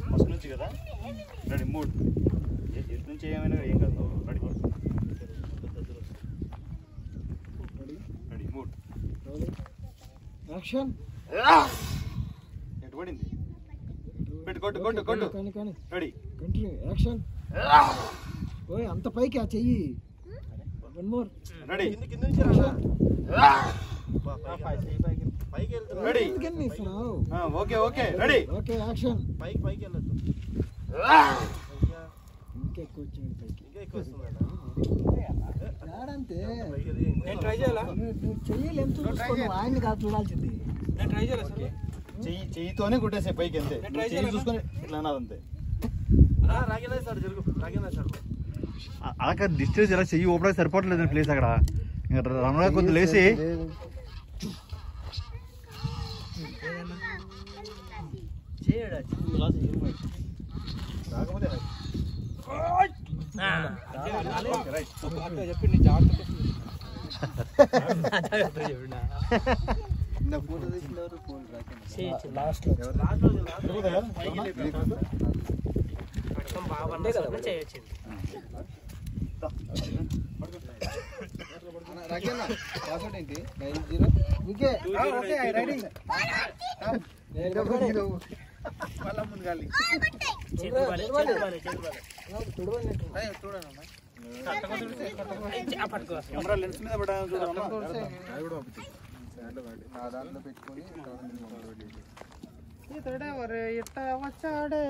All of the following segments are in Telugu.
ఫస్ట్ నుంచి కదా రెడీ మూడ్ ఎటు నుంచి ఏమైనా ఏం కాదు రెడీ రెడీ మూడ్ యాక్షన్ ఎటు పడింది పెట్టు కొట్టు కొట్టు కొట్టు రెడీ కంటిన్యూ యాక్షన్ ఓయ్ అంత పైకి ఆ చెయ్యి వన్ మోర్ రెడీ కింద నుంచి ready okay okay ready okay action పైకి వెళ్ళొద్దు ఇంకా ఎక్కువ వచ్చింది పైకి ఇంకా ఎక్కువ వస్తుందా రాడంతే నేను ట్రై చేయాలా నువ్వు చెయ్యలు ఎంత చూసుకోను ఆయన్ని కాదు చూడాల్సింది నేను ట్రై చేయాలా సార్ చెయ్యితోనే కొట్టేసే పైకి అంతే చెయ్యి చూసుకొని ఇట్లా అన్నది అంతే రాగినా సార్ జరుగు రాగినా సార్ అక్కడ డిస్టెన్స్ ఎలా చెయ్యి ఓపడానికి సరిపోవట్లేదు ప్లేస్ అక్కడ ఇంకా రమణ కొద్ది లేసి చెప్పింది జాగ్రత్త లాస్ట్ లెన్స్ మీద పడ్డా పెట్టుకొని ఎట్ట వచ్చాడే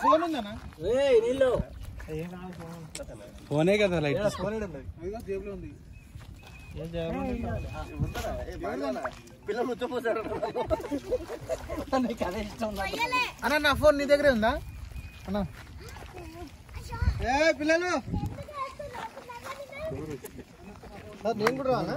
ఫోన్ ఉందన్నా ఫోనే కదా లైట్ జేబులో ఉంది అన్న నా ఫోన్ నీ దగ్గరే ఉందా అన్న ఏ పిల్లలు నేను కూడా రానా